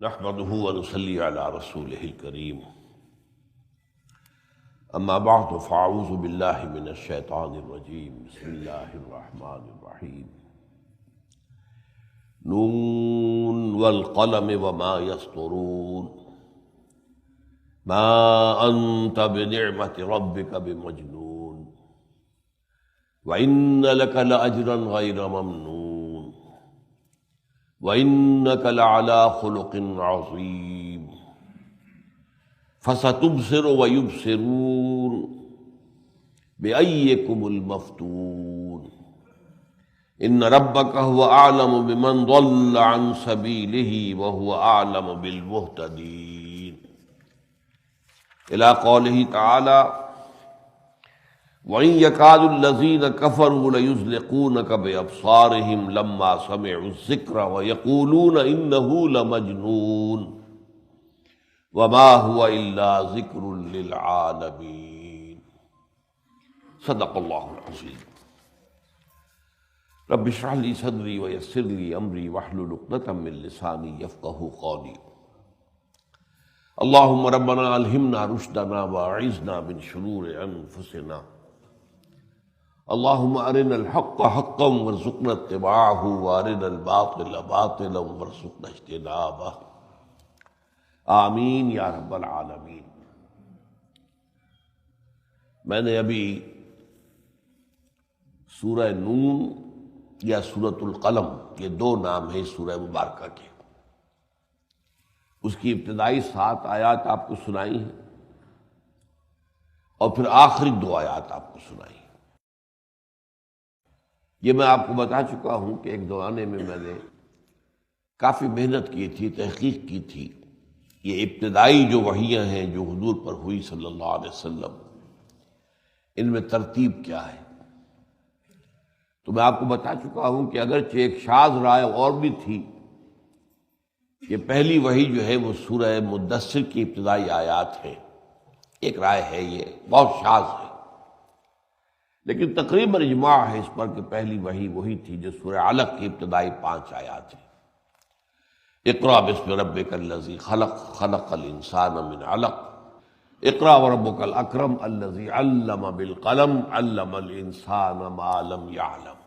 نحمده ونصلي على رسوله الكريم أما بعد فأعوذ بالله من الشيطان الرجيم بسم الله الرحمن الرحيم نون والقلم وما يسطرون ما أنت بنعمة ربك بمجنون وإن لك لأجرا غير ممنون وَإِنَّكَ لَعَلَىٰ خُلُقٍ عَظِيمٍ فَسَتُبْصِرُ وَيُبْصِرُونَ بِأَيِّكُمُ الْمَفْتُونُ إِنَّ رَبَّكَ هُوَ أَعْلَمُ بِمَنْ ضَلَّ عَنْ سَبِيلِهِ وَهُوَ أَعْلَمُ بِالْمُهْتَدِينَ إِلَىٰ قَوْلِهِ تَعَالَىٰ وَإِن يَكَادُ الَّذِينَ كَفَرُوا لَيُزْلِقُونَكَ بِأَبْصَارِهِمْ لَمَّا سَمِعُوا الذِّكْرَ وَيَقُولُونَ إِنَّهُ لَمَجْنُونٌ وَمَا هُوَ إِلَّا ذِكْرٌ لِّلْعَالَمِينَ صدق اللہ العظیم۔ رب اشرح لي صدری ويسر لي أمری واحلل عقدۃ من لسانی یفقہوا قولی۔ اللہم ربنا الہمنا رشدنا واعذنا من شرور انفسنا، اللہم ارنا الحق حقا وارزقنا اتباعہ وارنا الباطل باطلا وارزقنا اجتنابہ، آمین یا رب العالمین۔ میں نے ابھی سورہ نون یا سورۃ القلم، یہ دو نام ہیں سورہ مبارکہ کے، اس کی ابتدائی 7 آیات آپ کو سنائی ہیں اور پھر آخری 2 آیات آپ کو سنائی ہیں۔ یہ میں آپ کو بتا چکا ہوں کہ ایک زمانے میں نے کافی محنت کی تھی، تحقیق کی تھی، یہ ابتدائی جو وحیاں ہیں جو حضور پر ہوئی صلی اللہ علیہ وسلم، ان میں ترتیب کیا ہے۔ تو میں آپ کو بتا چکا ہوں کہ اگرچہ ایک شاذ رائے اور بھی تھی کہ پہلی وحی جو ہے وہ سورہ مدثر کی ابتدائی آیات ہیں، ایک رائے ہے، یہ بہت شاذ ہے، لیکن تقریباً اجماع ہے اس پر کہ پہلی وحی وہی تھی جو سورہ علق کی ابتدائی 5 آیات ہیں۔ اقرأ باسم ربک الذی خلق، خلق الانسان من علق، اقرأ وربک الاکرم الذی علم بالقلم، علم الانسان ما لم یعلم۔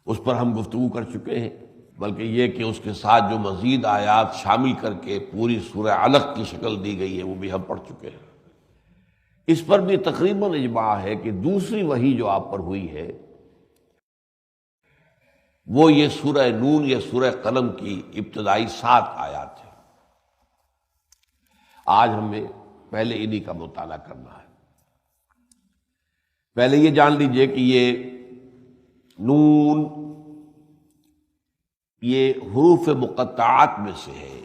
اس پر ہم گفتگو کر چکے ہیں، بلکہ یہ کہ اس کے ساتھ جو مزید آیات شامل کر کے پوری سورہ علق کی شکل دی گئی ہے وہ بھی ہم پڑھ چکے ہیں۔ اس پر بھی تقریباً اجماع ہے کہ دوسری وحی جو آپ پر ہوئی ہے وہ یہ سورہ نون یا سورہ قلم کی ابتدائی 7 آیات ہیں۔ آج ہمیں پہلے انہی کا مطالعہ کرنا ہے۔ پہلے یہ جان لیجئے کہ یہ نون یہ حروف مقطعات میں سے ہے۔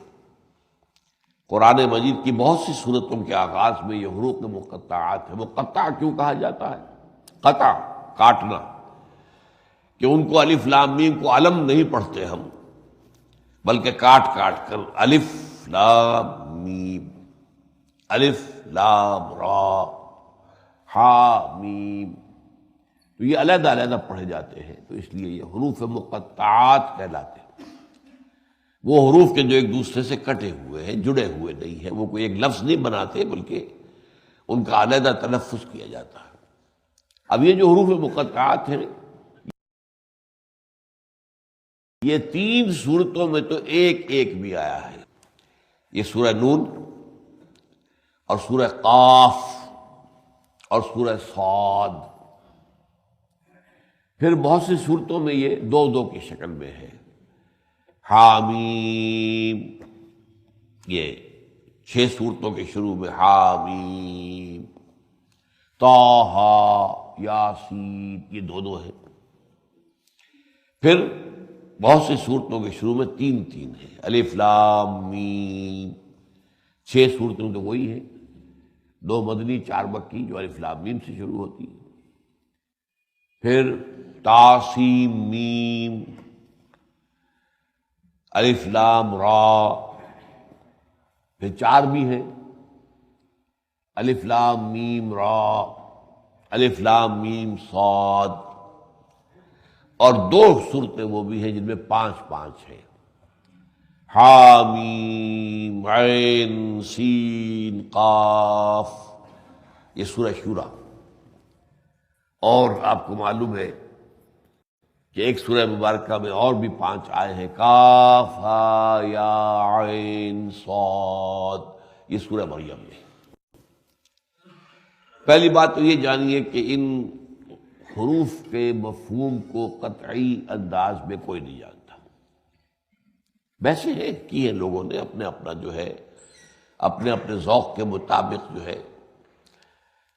قرآن مجید کی بہت سی سورتوں کے آغاز میں یہ حروف مقطعات ہے۔ مقطع کیوں کہا جاتا ہے؟ قطع، کاٹنا، کہ ان کو الف لام میم کو علم نہیں پڑھتے ہم، بلکہ کاٹ کاٹ کر الف لام میم، الف لام را، ہا میم، تو یہ علیحدہ علیحدہ پڑھے جاتے ہیں، تو اس لیے یہ حروف مقطعات کہلاتے ہیں۔ وہ حروف کے جو ایک دوسرے سے کٹے ہوئے ہیں، جڑے ہوئے نہیں ہیں، وہ کوئی ایک لفظ نہیں بناتے بلکہ ان کا علیحدہ تلفظ کیا جاتا ہے۔ اب یہ جو حروف مقطعات ہیں یہ 3 صورتوں میں تو ایک ایک بھی آیا ہے۔ یہ سورہ نون اور سورہ قاف اور سورہ صاد، پھر بہت سی صورتوں میں یہ 2 کی شکل میں ہے۔ حامیم، یہ 6 صورتوں کے شروع میں حامیم، طٰہٰ، یاسین، یہ 2 ہیں۔ پھر بہت سی صورتوں کے شروع میں 3 ہیں، الف لام میم، 6 صورتوں تو وہی ہیں، 2 مدنی 4 مکی جو الف لام میم سے شروع ہوتی ہے۔ پھر تاسیم میم، الف لام را، پھر 4 بھی ہیں، الف لام میم را، الف لام میم صاد، اور 2 صورتیں وہ بھی ہیں جن میں 5 ہیں، حامیم عین سین قاف، یہ سورہ شورا۔ اور آپ کو معلوم ہے کہ ایک سورہ مبارکہ میں اور بھی 5 آئے ہیں، کاف ہا یا عین صاد، یہ سورہ مریم میں۔ پہلی بات تو یہ جانیے کہ ان حروف کے مفہوم کو قطعی انداز میں کوئی نہیں جانتا، ویسے ہے کی ہے لوگوں نے اپنے اپنا جو ہے اپنے اپنے ذوق کے مطابق جو ہے،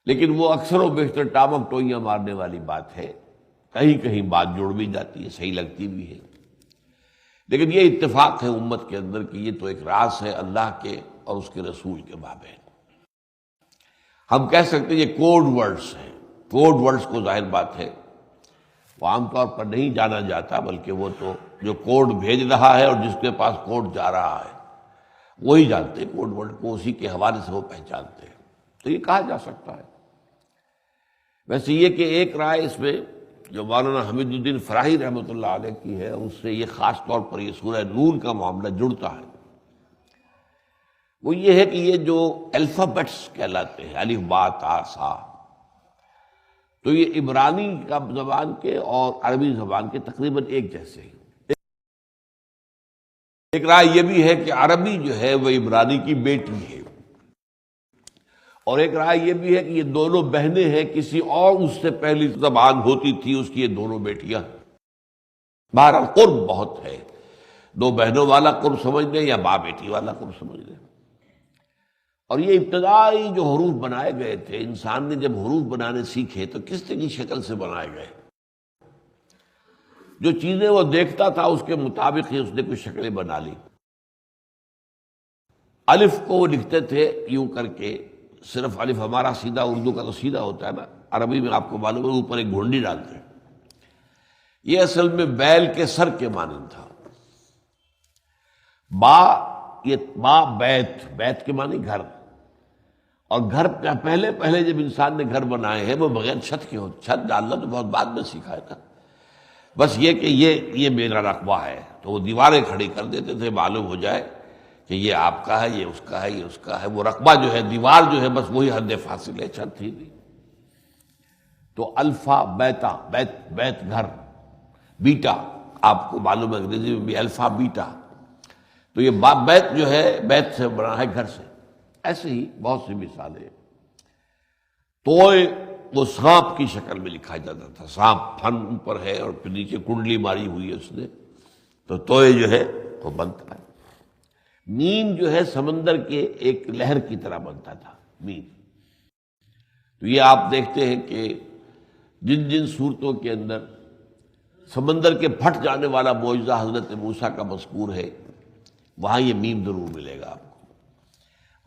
لیکن وہ اکثر و بیشتر ٹامک ٹوئیاں مارنے والی بات ہے، کہیں کہیں بات جڑ بھی جاتی ہے، صحیح لگتی بھی ہے، لیکن یہ اتفاق ہے امت کے اندر کہ یہ تو ایک راز ہے اللہ کے اور اس کے رسول کے مابین۔ ہم کہہ سکتے ہیں یہ کوڈ ورڈز ہیں، کوڈ ورڈز کو ظاہر بات ہے وہ عام طور پر نہیں جانا جاتا، بلکہ وہ تو جو کوڈ بھیج رہا ہے اور جس کے پاس کوڈ جا رہا ہے وہی جانتے ہیں کوڈ ورڈ کو، اسی کے حوالے سے وہ پہچانتے ہیں، تو یہ کہا جا سکتا ہے۔ ویسے یہ کہ ایک رائے اس میں جو مولانا حمید الدین فراہی رحمۃ اللہ علیہ کی ہے، اس سے یہ خاص طور پر یہ سورہ نون کا معاملہ جڑتا ہے، وہ یہ ہے کہ یہ جو الفابیٹس کہلاتے ہیں الف با تا سا، تو یہ عبرانی کا زبان کے اور عربی زبان کے تقریباً ایک جیسے ہیں۔ ایک رائے یہ بھی ہے کہ عربی جو ہے وہ عبرانی کی بیٹی ہے، اور ایک رائے یہ بھی ہے کہ یہ دونوں بہنیں ہیں، کسی اور اس سے پہلی زبان ہوتی تھی اس کی یہ دونوں بیٹیاں۔ بہرحال قرب بہت ہے، 2 بہنوں والا قرب سمجھ لیں یا ماں بیٹی والا قرب سمجھ لیں۔ اور یہ ابتدائی جو حروف بنائے گئے تھے، انسان نے جب حروف بنانے سیکھے تو کس طرح کی شکل سے بنائے گئے، جو چیزیں وہ دیکھتا تھا اس کے مطابق ہی اس نے کچھ شکلیں بنا لی۔ الف کو وہ لکھتے تھے یوں کر کے، صرف الف ہمارا سیدھا اردو کا تو سیدھا ہوتا ہے نا، عربی میں آپ کو معلوم ہے اوپر ایک گھونڈی ڈالتے ہیں، یہ اصل میں بیل کے سر کے مانند تھا۔ با، یہ با بیت، بیت کے معنی گھر، اور گھر پہلے جب انسان نے گھر بنائے ہیں وہ بغیر چھت کے ہوتے، چھت ڈالنا تو بہت بعد میں سیکھا ہے نا، بس یہ کہ یہ میرا رقبہ ہے تو وہ دیواریں کھڑی کر دیتے تھے، معلوم ہو جائے کہ یہ آپ کا ہے، یہ اس کا ہے، یہ اس کا ہے، وہ رقبہ جو ہے دیوار جو ہے بس وہی حد فاصل ہے، چھت تھی نہیں۔ تو الفا بیتا، بیت گھر، بیٹا آپ کو معلوم ہے انگریزی میں بھی الفا بیٹا، تو یہ بیت جو ہے بیت سے بنا ہے گھر سے۔ ایسے ہی بہت سی مثالیں۔ توئے وہ سانپ کی شکل میں لکھا جاتا تھا، سانپ پھن اوپر ہے اور پھر نیچے کنڈلی ماری ہوئی ہے اس نے، تو توئے جو ہے وہ بنتا ہے۔ میم جو ہے سمندر کے ایک لہر کی طرح بنتا تھا میم۔ تو یہ آپ دیکھتے ہیں کہ جن جن صورتوں کے اندر سمندر کے پھٹ جانے والا معجزہ حضرت موسیٰ کا مذکور ہے وہاں یہ میم ضرور ملے گا آپ کو،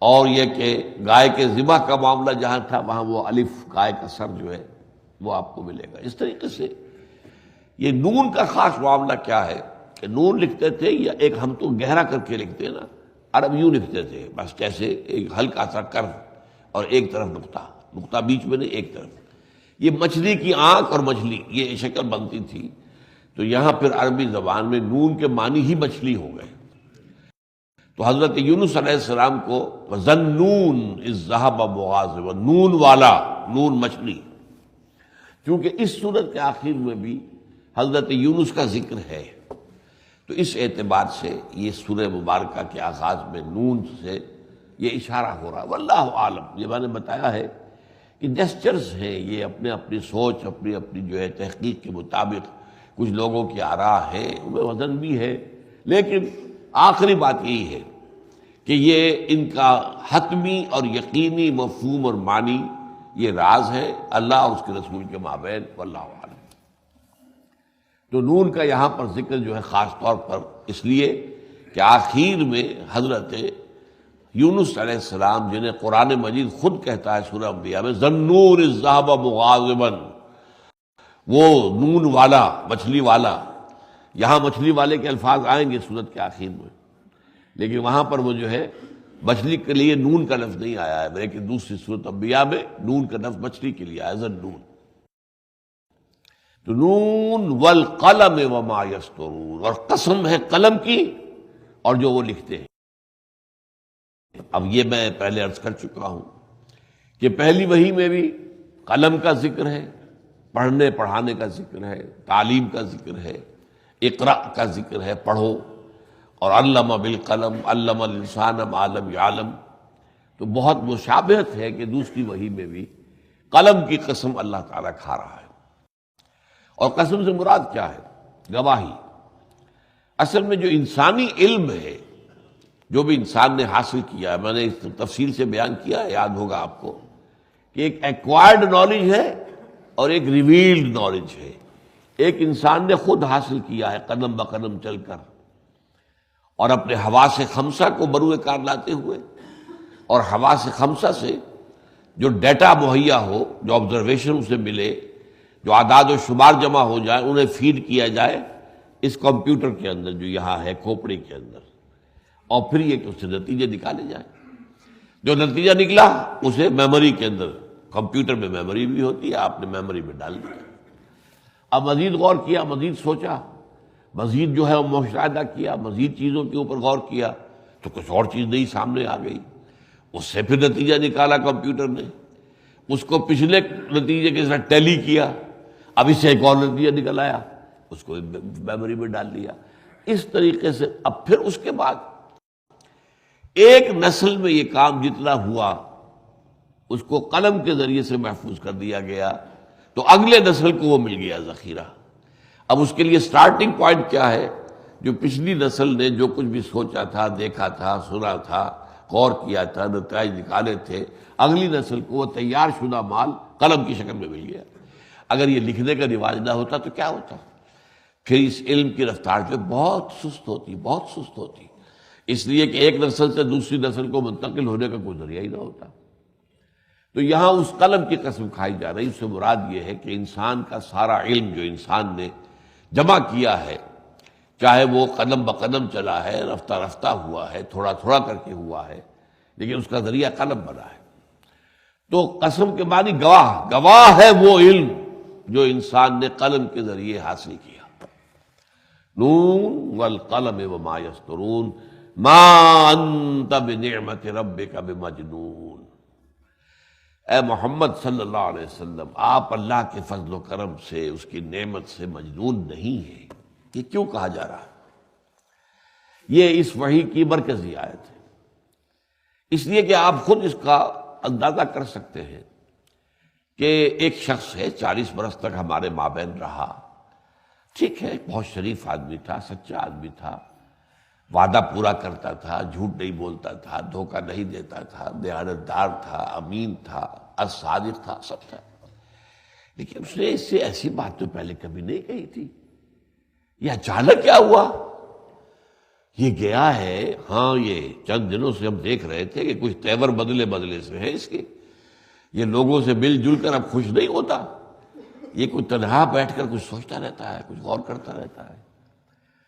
اور یہ کہ گائے کے ذبح کا معاملہ جہاں تھا وہاں وہ الف گائے کا سر جو ہے وہ آپ کو ملے گا۔ اس طریقے سے یہ نون کا خاص معاملہ کیا ہے کہ نون لکھتے تھے یا ایک ہم تو گہرا کر کے لکھتے ہیں نا، عرب یوں لکھتے تھے بس جیسے ایک ہلکا سا کرو اور ایک طرف نقطہ بیچ میں نہیں، ایک طرف، یہ مچھلی کی آنکھ اور مچھلی یہ شکل بنتی تھی، تو یہاں پھر عربی زبان میں نون کے معنی ہی مچھلی ہو گئے۔ تو حضرت یونس علیہ السلام کو وَظَنُّونَ اِذْ ذَهَبَ مُغَاضِبًا، نون والا، نون مچھلی، کیونکہ اس سورت کے آخر میں بھی حضرت یونس کا ذکر ہے، تو اس اعتبار سے یہ سورہ مبارکہ کے آغاز میں نون سے یہ اشارہ ہو رہا ہے۔ واللہ عالم، یہ میں نے بتایا ہے کہ جسچرز ہیں، یہ اپنے اپنی سوچ، اپنی اپنی جو ہے تحقیق کے مطابق کچھ لوگوں کی آراء ہے، ان میں وزن بھی ہے، لیکن آخری بات یہی ہے کہ یہ ان کا حتمی اور یقینی مفہوم اور معنی یہ راز ہے اللہ اور اس کے رسول کے مابین، واللہ عالم۔ تو نون کا یہاں پر ذکر جو ہے خاص طور پر اس لیے کہ آخر میں حضرت یونس علیہ السلام جنہیں قرآن مجید خود کہتا ہے سورہ انبیاء میں ذَنُّونَ اِذْ ذَهَبَ مُغَاضِبًا، وہ نون والا، مچھلی والا، یہاں مچھلی والے کے الفاظ آئیں گے سورت کے آخر میں، لیکن وہاں پر وہ جو ہے مچھلی کے لیے نون کا لفظ نہیں آیا ہے، لیکن دوسری سورت انبیاء میں نون کا لفظ مچھلی کے لیے آیا، ذَنُّونَ۔ تو نون والقلم وما یسطرون، اور قسم ہے قلم کی اور جو وہ لکھتے ہیں۔ اب یہ میں پہلے عرض کر چکا ہوں کہ پہلی وحی میں بھی قلم کا ذکر ہے، پڑھنے پڑھانے کا ذکر ہے، تعلیم کا ذکر ہے، اقرا کا ذکر ہے، پڑھو، اور علم بالقلم علم الانسان ما لم یعلم۔ تو بہت مشابہت ہے کہ دوسری وحی میں بھی قلم کی قسم اللہ تعالیٰ کھا رہا ہے۔ اور قسم سے مراد کیا ہے؟ گواہی۔ اصل میں جو انسانی علم ہے، جو بھی انسان نے حاصل کیا ہے، میں نے اس تفصیل سے بیان کیا ہے، یاد ہوگا آپ کو، کہ ایک ایکوائرڈ نالج ہے اور ایک ریویلڈ نالج ہے۔ ایک انسان نے خود حاصل کیا ہے قدم بقدم چل کر، اور اپنے حواس خمسہ کو بروئے کار لاتے ہوئے، اور حواس خمسہ سے جو ڈیٹا مہیا ہو، جو آبزرویشن اسے ملے، جو اعداد و شمار جمع ہو جائے، انہیں فیڈ کیا جائے اس کمپیوٹر کے اندر جو یہاں ہے کھوپڑی کے اندر، اور پھر یہ کہ اس سے نتیجے نکالے جائیں۔ جو نتیجہ نکلا اسے میموری کے اندر، کمپیوٹر میں میموری بھی ہوتی ہے، آپ نے میموری میں ڈال دیا۔ اب مزید غور کیا، مزید سوچا، مزید جو ہے وہ مشاہدہ کیا، مزید چیزوں کے اوپر غور کیا، تو کچھ اور چیز نئی سامنے آ گئی، اس سے پھر نتیجہ نکالا کمپیوٹر نے، اس کو پچھلے نتیجے کے ساتھ ٹیلی کیا، اب اس سے ایک اور نتیجہ نکل آیا، اس کو میموری میں ڈال دیا۔ اس طریقے سے اب پھر اس کے بعد ایک نسل میں یہ کام جتنا ہوا اس کو قلم کے ذریعے سے محفوظ کر دیا گیا، تو اگلے نسل کو وہ مل گیا ذخیرہ۔ اب اس کے لیے سٹارٹنگ پوائنٹ کیا ہے؟ جو پچھلی نسل نے جو کچھ بھی سوچا تھا، دیکھا تھا، سنا تھا، غور کیا تھا، نتائج نکالے تھے، اگلی نسل کو وہ تیار شدہ مال قلم کی شکل میں مل گیا۔ اگر یہ لکھنے کا رواج نہ ہوتا تو کیا ہوتا؟ پھر اس علم کی رفتار جو بہت سست ہوتی، بہت سست ہوتی، اس لیے کہ ایک نسل سے دوسری نسل کو منتقل ہونے کا کوئی ذریعہ ہی نہ ہوتا۔ تو یہاں اس قلم کی قسم کھائی جا رہی، اس سے مراد یہ ہے کہ انسان کا سارا علم جو انسان نے جمع کیا ہے، چاہے وہ قدم بقدم چلا ہے، رفتہ رفتہ ہوا ہے، تھوڑا تھوڑا کر کے ہوا ہے، لیکن اس کا ذریعہ قلم بنا ہے۔ تو قسم کے معنی گواہ، گواہ ہے وہ علم جو انسان نے قلم کے ذریعے حاصل کیا۔ نون والقلم وما یسطرون ما انت بنعمت ربک بمجنون۔ اے محمد صلی اللہ علیہ وسلم، آپ اللہ کے فضل و کرم سے، اس کی نعمت سے مجنون نہیں ہیں۔ یہ کیوں کہا جا رہا ہے؟ یہ اس وحی کی مرکزی آیت ہے، اس لیے کہ آپ خود اس کا اندازہ کر سکتے ہیں کہ ایک شخص ہے، 40 برس تک ہمارے مابین رہا، ٹھیک ہے، بہت شریف آدمی تھا، سچا آدمی تھا، وعدہ پورا کرتا تھا، جھوٹ نہیں بولتا تھا، دھوکہ نہیں دیتا تھا، دیانت دار تھا، امین تھا، الصادق تھا، سب تھا، لیکن اس نے اس سے ایسی بات تو پہلے کبھی نہیں کہی تھی۔ یہ اچانک کیا ہوا؟ یہ گیا ہے، ہاں یہ چند دنوں سے ہم دیکھ رہے تھے کہ کچھ تیور بدلے بدلے سے ہیں اس کے، یہ لوگوں سے مل جل کر اب خوش نہیں ہوتا، یہ کوئی تنہا بیٹھ کر کچھ سوچتا رہتا ہے، کچھ غور کرتا رہتا ہے،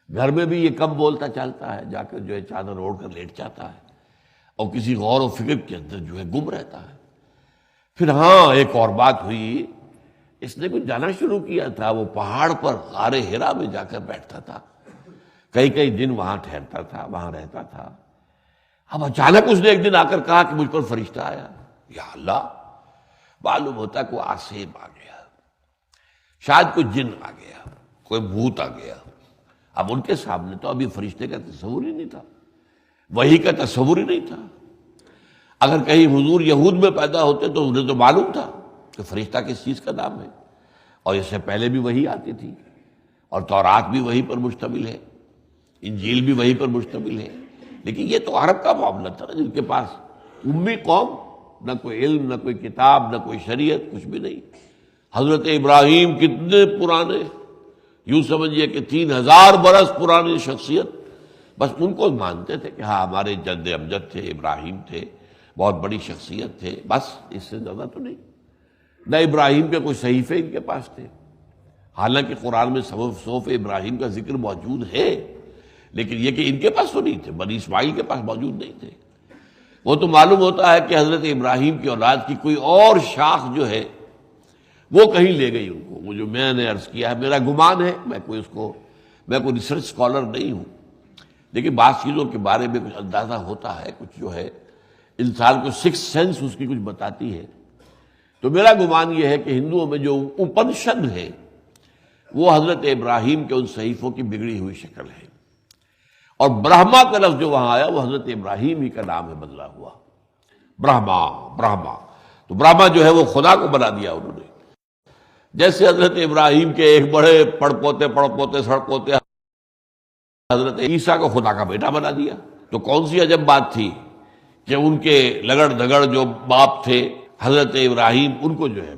گھر میں بھی یہ کم بولتا چلتا ہے، جا کر جو ہے چادر اوڑھ کر لیٹ جاتا ہے، اور کسی غور و فکر کے اندر جو ہے گم رہتا ہے۔ پھر ہاں ایک اور بات ہوئی، اس نے کچھ جانا شروع کیا تھا، وہ پہاڑ پر غار حرا میں جا کر بیٹھتا تھا، کئی کئی دن وہاں ٹھہرتا تھا، وہاں رہتا تھا۔ اب اچانک اس نے ایک دن آ کر کہا کہ مجھ پر فرشتہ آیا، یا اللہ، معلوم ہوتا کوئی آسیب آ گیا، شاید کوئی جن آ گیا، کوئی بھوت آ گیا۔ اب ان کے سامنے تو ابھی فرشتے کا تصور ہی نہیں تھا، وحی کا تصور ہی نہیں تھا۔ اگر کہیں حضور یہود میں پیدا ہوتے تو انہیں تو معلوم تھا کہ فرشتہ کس چیز کا نام ہے، اور اس سے پہلے بھی وحی آتی تھی، اور تورات بھی وحی پر مشتمل ہے، انجیل بھی وحی پر مشتمل ہے، لیکن یہ تو عرب کا معاملہ تھا جن کے پاس امی قوم، نہ کوئی علم، نہ کوئی کتاب، نہ کوئی شریعت، کچھ بھی نہیں۔ حضرت ابراہیم کتنے پرانے، یوں سمجھئے کہ 3000 برس پرانی شخصیت، بس ان کو مانتے تھے کہ ہاں ہمارے جد امجد تھے، ابراہیم تھے، بہت بڑی شخصیت تھے، بس اس سے زیادہ تو نہیں۔ نہ ابراہیم کے کوئی صحیفے ان کے پاس تھے، حالانکہ قرآن میں صحف ابراہیم کا ذکر موجود ہے، لیکن یہ کہ ان کے پاس تو نہیں تھے، بنی اسماعیل کے پاس موجود نہیں تھے۔ وہ تو معلوم ہوتا ہے کہ حضرت ابراہیم کی اولاد کی کوئی اور شاخ جو ہے وہ کہیں لے گئی ان کو. وہ جو میں نے عرض کیا ہے میرا گمان ہے، میں کوئی ریسرچ اسکالر نہیں ہوں، لیکن بعض چیزوں کے بارے میں کچھ اندازہ ہوتا ہے، کچھ جو ہے انسان کو سکس سینس اس کی کچھ بتاتی ہے. تو میرا گمان یہ ہے کہ ہندوؤں میں جو اپنشد ہے وہ حضرت ابراہیم کے ان صحیفوں کی بگڑی ہوئی شکل ہے، اور برہما کا لفظ جو وہاں آیا وہ حضرت ابراہیم ہی کا نام ہے بدلا ہوا، برہما. تو برہما جو ہے وہ خدا کو بنا دیا انہوں نے. جیسے حضرت ابراہیم کے ایک بڑے پڑپوتے سڑپوتے حضرت عیسیٰ کو خدا کا بیٹا بنا دیا. تو کون سی عجب بات تھی کہ ان کے لگڑ دگڑ جو باپ تھے حضرت ابراہیم، ان کو جو ہے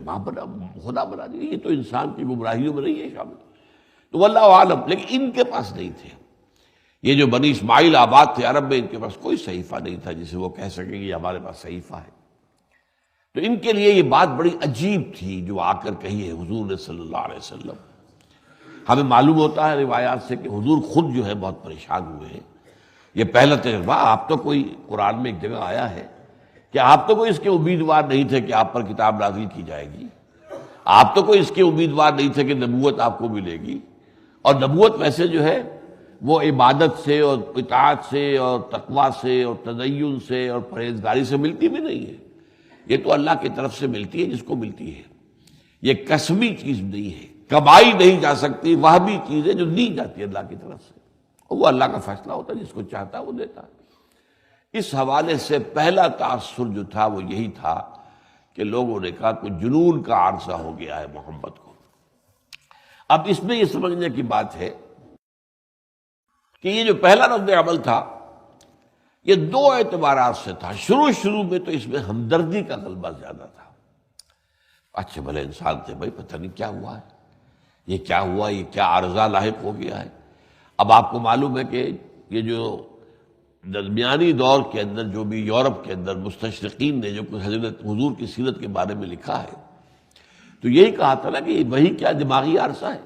خدا بنا دیا. یہ تو انسان کی گمراہیوں میں نہیں ہے شامل. تو واللہ عالم، لیکن ان کے پاس نہیں تھے. یہ جو بنی اسماعیل آباد تھے عرب میں، ان کے پاس کوئی صحیفہ نہیں تھا جسے وہ کہہ سکیں کہ ہمارے پاس صحیفہ ہے. تو ان کے لیے یہ بات بڑی عجیب تھی جو آ کر کہی ہے حضور نے صلی اللہ علیہ وسلم. ہمیں معلوم ہوتا ہے روایات سے کہ حضور خود جو ہے بہت پریشان ہوئے ہیں. یہ پہلا تجربہ. آپ تو کوئی قرآن میں ایک جگہ آیا ہے کہ آپ تو کوئی اس کے امیدوار نہیں تھے کہ آپ پر کتاب نازل کی جائے گی، آپ تو کوئی اس کے امیدوار نہیں تھے کہ نبوت آپ کو ملے گی. اور نبوت ویسے جو ہے وہ عبادت سے اور اطاعت سے اور تقوی سے اور تدین سے اور پرہیزگاری سے ملتی بھی نہیں ہے. یہ تو اللہ کی طرف سے ملتی ہے جس کو ملتی ہے. یہ کسبی چیز نہیں ہے، کمائی نہیں جا سکتی. وہ بھی چیز ہے جو دی جاتی ہے اللہ کی طرف سے، اور وہ اللہ کا فیصلہ ہوتا ہے، جس کو چاہتا ہے وہ دیتا ہے. اس حوالے سے پہلا تاثر جو تھا وہ یہی تھا کہ لوگوں نے کہا کہ جنون کا عارضہ ہو گیا ہے محمد کو. اب اس میں یہ سمجھنے کی بات ہے کہ یہ جو پہلا رد عمل تھا یہ دو اعتبارات سے تھا. شروع میں تو اس میں ہمدردی کا غلبہ زیادہ تھا. اچھے بھلے انسان تھے، بھائی پتہ نہیں کیا ہوا ہے، یہ کیا ہوا، یہ کیا عارضہ لاحق ہو گیا ہے. اب آپ کو معلوم ہے کہ یہ جو درمیانی دور کے اندر جو بھی یورپ کے اندر مستشرقین نے جو کچھ حضرت حضور کی سیرت کے بارے میں لکھا ہے تو یہی کہا تھا نا کہ وہی کیا دماغی عارضہ ہے.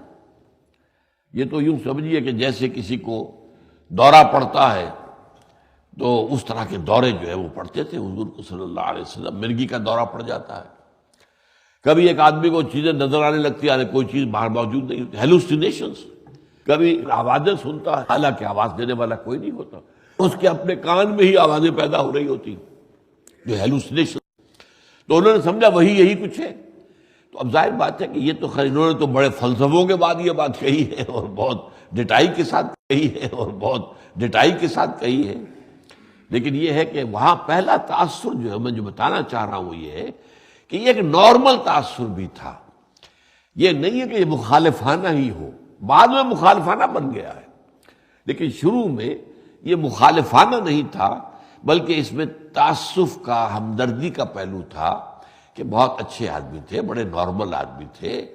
یہ تو یوں سمجھیے کہ جیسے کسی کو دورہ پڑتا ہے تو اس طرح کے دورے جو ہے وہ پڑتے تھے حضور کو صلی اللہ علیہ وسلم. مرگی کا دورہ پڑ جاتا ہے، کبھی ایک آدمی کو چیزیں نظر آنے لگتی ہیں، کوئی چیز باہر موجود نہیں ہوتی، ہیلوسینیشنز. کبھی آوازیں سنتا ہے حالانکہ آواز دینے والا کوئی نہیں ہوتا، اس کے اپنے کان میں ہی آوازیں پیدا ہو رہی ہوتی جو ہیلوسینیشن. تو انہوں نے سمجھا وہی یہی کچھ ہے. تو اب ظاہر بات ہے کہ یہ تو خیر انہوں نے تو بڑے فلسفوں کے بعد یہ بات کہی ہے اور بہت ڈٹائی کے ساتھ کہی ہے لیکن یہ ہے کہ وہاں پہلا تاثر جو ہے میں جو بتانا چاہ رہا ہوں وہ یہ ہے کہ یہ ایک نارمل تاثر بھی تھا. یہ نہیں ہے کہ یہ مخالفانہ ہی ہو، بعد میں مخالفانہ بن گیا ہے، لیکن شروع میں یہ مخالفانہ نہیں تھا بلکہ اس میں تعصف کا، ہمدردی کا پہلو تھا کہ بہت اچھے آدمی تھے، بڑے نارمل آدمی تھے،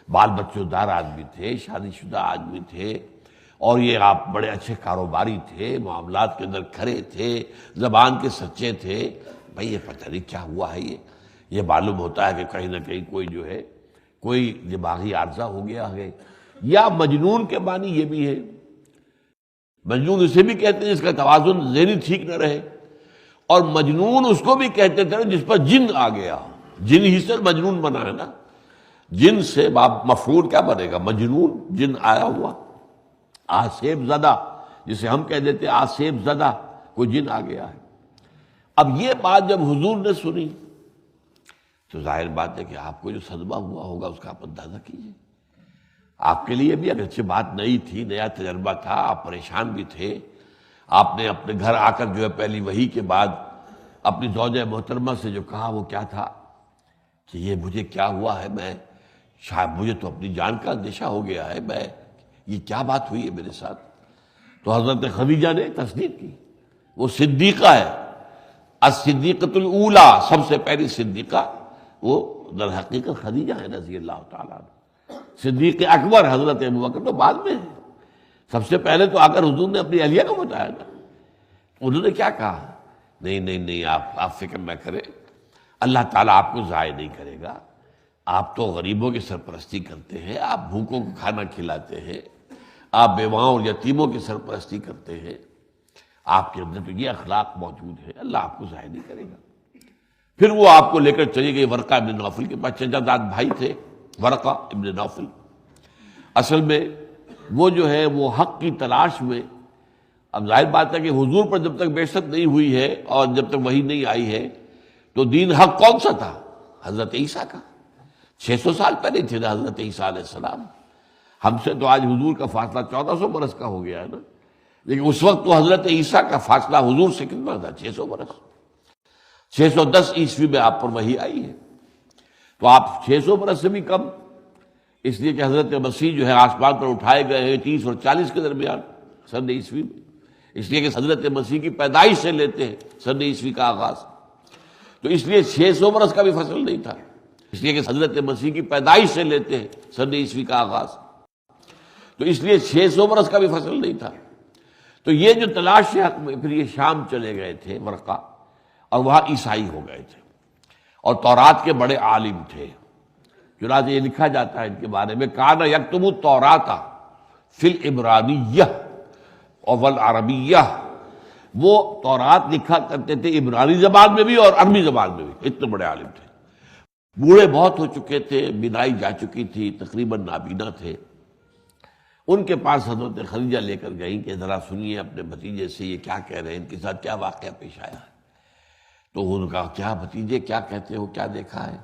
بال بچوں دار آدمی تھے، شادی شدہ آدمی تھے، اور یہ آپ بڑے اچھے کاروباری تھے، معاملات کے اندر کھڑے تھے، زبان کے سچے تھے. بھئی یہ پتہ نہیں کیا ہوا ہے. یہ معلوم ہوتا ہے کہ کہیں نہ کہیں کوئی جو ہے کوئی دماغی عارضہ ہو گیا ہے. یا مجنون کے معنی یہ بھی ہے، مجنون اسے بھی کہتے ہیں جس کا توازن ذہنی ٹھیک نہ رہے، اور مجنون اس کو بھی کہتے تھے جس پر جن آ گیا. جن ہی سے مجنون بنا ہے نا، جن سے مفعول کیا بنے گا؟ مجنون، جن آیا ہوا. آسیب زدہ جسے ہم کہہ دیتے آسیب زدہ، کوئی جن آ گیا ہے. اب یہ بات جب حضور نے سنی تو ظاہر بات ہے کہ آپ کو جو صدمہ ہوا ہوگا اس کا آپ اندازہ کیجیے. آپ کے لیے بھی اگرچہ بات نئی تھی، نیا تجربہ تھا، آپ پریشان بھی تھے. آپ نے اپنے گھر آ کر جو ہے پہلی وحی کے بعد اپنی زوجہ محترمہ سے جو کہا وہ کیا تھا کہ یہ مجھے کیا ہوا ہے، میں شاید مجھے تو اپنی جان کا اندیشہ ہو گیا ہے، میں یہ کیا بات ہوئی ہے میرے ساتھ. تو حضرت خدیجہ نے تصدیق کی. وہ صدیقہ ہے، الصدیقۃ الاولی، سب سے پہلی صدیقہ وہ در حقیقت خدیجہ ہے رضی اللہ تعالیٰ عنہ. صدیق اکبر حضرت ابوبکر تو بعد میں ہے. سب سے پہلے تو آ کر حضور نے اپنی اہلیہ کو بتایا نا. انہوں نے کیا کہا؟ نہیں آپ فکر نہ کریں، اللہ تعالیٰ آپ کو ضائع نہیں کرے گا. آپ تو غریبوں کی سرپرستی کرتے ہیں، آپ بھوکوں کو کھانا کھلاتے ہیں، آپ بیواؤں اور یتیموں کی سرپرستی کرتے ہیں، آپ کے اندر تو یہ اخلاق موجود ہے، اللہ آپ کو ضائع نہیں کرے گا. پھر وہ آپ کو لے کر چلی گئی ورقہ بن نوفل کے پاس. چچا داد بھائی تھے، ورقہ ابن نوفل اصل میں وہ جو ہے وہ حق کی تلاش میں، اب ظاہر بات ہے کہ حضور پر جب تک بعثت نہیں ہوئی ہے اور جب تک وحی نہیں آئی ہے تو دین حق کون سا تھا؟ حضرت عیسیٰ کا. 600 سال پہلے تھے نا حضرت عیسیٰ علیہ السلام. ہم سے تو آج حضور کا فاصلہ 1400 برس کا ہو گیا ہے نا، لیکن اس وقت تو حضرت عیسیٰ کا فاصلہ حضور سے کتنا تھا؟ 600 برس. 610 عیسوی میں آپ پر وحی آئی ہے، تو آپ 600 برس سے بھی کم، اس لیے کہ حضرت مسیح جو ہے آسمان پر اٹھائے گئے ہیں 30 اور 40 کے درمیان سن عیسوی میں، اس لیے کہ حضرت مسیح کی پیدائش سے لیتے ہیں سن عیسوی کا آغاز. تو اس لیے 600 برس کا بھی فصل نہیں تھا، اس لیے کہ حضرت مسیح کی پیدائش سے لیتے ہیں سن عیسوی کا آغاز. تو اس لیے 600 برس کا بھی فصل نہیں تھا. تو یہ جو تلاش حق میں پھر یہ شام چلے گئے تھے ورقہ، اور وہاں عیسائی ہو گئے تھے اور تورات کے بڑے عالم تھے. چنانچہ یہ لکھا جاتا ہے ان کے بارے میں کان یکتب التوراۃ فی العبرانیہ والعربیہ، وہ تورات لکھا کرتے تھے عبرانی زبان میں بھی اور عربی زبان میں بھی. اتنے بڑے عالم تھے. بوڑھے بہت ہو چکے تھے، بینائی جا چکی تھی، تقریباً نابینا تھے. ان کے پاس حضرت خدیجہ لے کر گئیں کہ ذرا سنیے اپنے بھتیجے سے یہ کیا کہہ رہے ہیں، ان کے ساتھ کیا واقعہ پیش آیا ہے. تو انہوں نے کہا کیا بھتیجے کیا کہتے ہو، کیا دیکھا ہے؟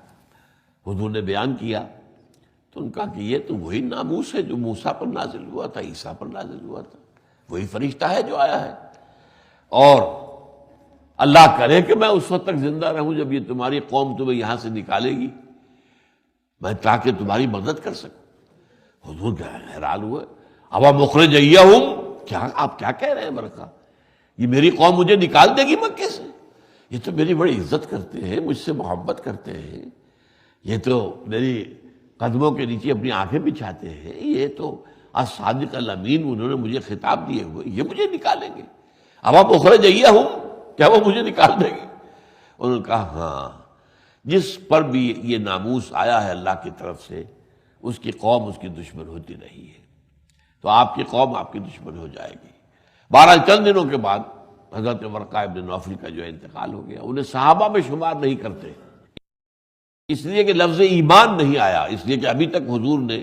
حضور نے بیان کیا تو ان کا کہ یہ تو وہی ناموس ہے جو موسیٰ پر نازل ہوا تھا، عیسیٰ پر نازل ہوا تھا، وہی فرشتہ ہے جو آیا ہے، اور اللہ کرے کہ میں اس وقت تک زندہ رہوں جب یہ تمہاری قوم تمہیں یہاں سے نکالے گی، میں تاکہ تمہاری مدد کر سکوں. حضور کیا حیران ہوئے، ابا مخرجیہم، کیا آپ کیا کہہ رہے ہیں برکا، یہ میری قوم مجھے نکال دے گی مکے سے؟ یہ تو میری بڑی عزت کرتے ہیں، مجھ سے محبت کرتے ہیں، یہ تو میری قدموں کے نیچے اپنی آنکھیں بچھاتے ہیں، یہ تو الصادق الامین انہوں نے مجھے خطاب دیے ہوئے، یہ مجھے نکالیں گے؟ اب آپ اخرجیہم، کیا وہ مجھے نکال دیں گے؟ انہوں نے کہا ہاں، جس پر بھی یہ ناموس آیا ہے اللہ کی طرف سے اس کی قوم اس کی دشمن ہوتی رہی ہے، تو آپ کی قوم آپ کی دشمن ہو جائے گی. بہرحال چند دنوں کے بعد حضرت ورقہ ابن نوفل کا جو انتقال ہو گیا. انہیں صحابہ میں شمار نہیں کرتے، اس لیے کہ لفظ ایمان نہیں آیا، اس لیے کہ ابھی تک حضور نے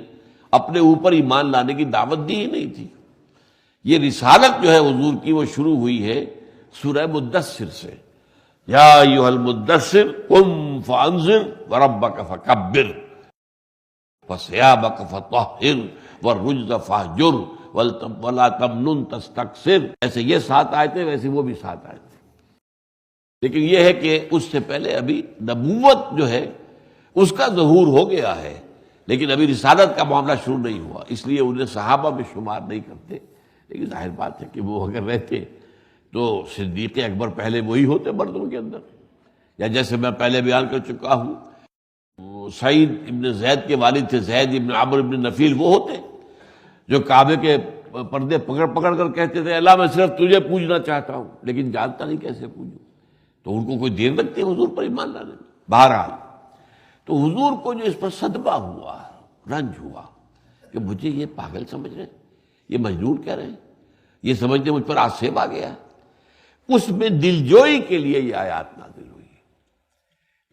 اپنے اوپر ایمان لانے کی دعوت دی ہی نہیں تھی. یہ رسالت جو ہے حضور کی وہ شروع ہوئی ہے سورہ مدثر سے. یا ایھا المدثر قم فانذر وربک فکبر وثیابک فطہر والرجز فاہجر ولا تمنن تستکثر. ایسے یہ 7 آیتیں، ویسے وہ بھی 7 آیتیں. لیکن یہ ہے کہ اس سے پہلے ابھی نبوت جو ہے اس کا ظہور ہو گیا ہے، لیکن ابھی رسالت کا معاملہ شروع نہیں ہوا، اس لیے انہیں صحابہ میں شمار نہیں کرتے. لیکن ظاہر بات ہے کہ وہ اگر رہتے تو صدیق اکبر پہلے وہی ہوتے مردوں کے اندر. یا جیسے میں پہلے بیان کر چکا ہوں، سعید ابن زید کے والد تھے زید ابن عمرو ابن نفیل، وہ ہوتے جو کعبے کے پردے پکڑ پکڑ کر کہتے تھے اللہ میں صرف تجھے پوجنا چاہتا ہوں لیکن جانتا نہیں کیسے پوجوں. تو ان کو کوئی دیر لگتی ہے حضور پر ایمان لانے میں. بہرحال تو حضور کو جو اس پر صدمہ ہوا، رنج ہوا کہ مجھے یہ پاگل سمجھ رہے ہیں، یہ مجنون کہہ رہے ہیں، یہ سمجھتے مجھ پر آسیب آ گیا ہے. اس میں دلجوئی کے لیے یہ آیات نازل ہوئی.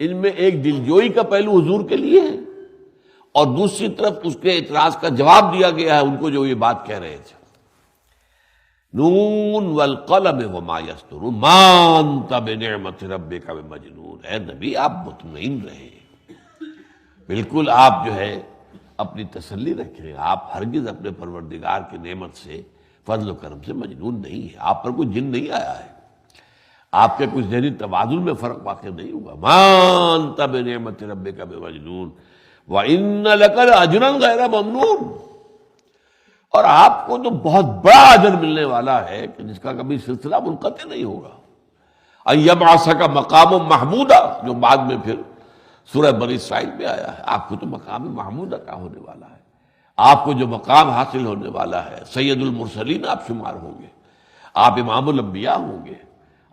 ان میں ایک دلجوئی کا پہلو حضور کے لیے ہے، اور دوسری طرف اس کے اعتراض کا جواب دیا گیا ہے ان کو جو یہ بات کہہ رہے تھے. نون والقلم وما یسطرون ما انت بنعمت ربک بمجنون. اے نبی آپ مطمئن رہیں، بالکل آپ جو ہے اپنی تسلی رکھیں، آپ ہرگز اپنے پروردگار کی نعمت سے فضل و کرم سے مجنون نہیں ہے، آپ پر کوئی جن نہیں آیا ہے، آپ کے کچھ ذہنی توازن میں فرق واقع نہیں ہوا. ما انت بنعمت ربک بمجنون وَإِنَّ لَكَ لَأَجْرًا غَيْرَ مَمْنُونٍ. اور آپ کو تو بہت بڑا اجر ملنے والا ہے کہ جس کا کبھی سلسلہ منقطع نہیں ہوگا. أَن يَبْعَثَكَ مَقَامٌ مَحْمُودًا، جو بعد میں پھر سورہ بنی اسرائیل میں آیا ہے. آپ کو تو مقام محمود عطا ہونے والا ہے، آپ کو جو مقام حاصل ہونے والا ہے، سید المرسلین آپ شمار ہوں گے، آپ امام الانبیاء ہوں گے.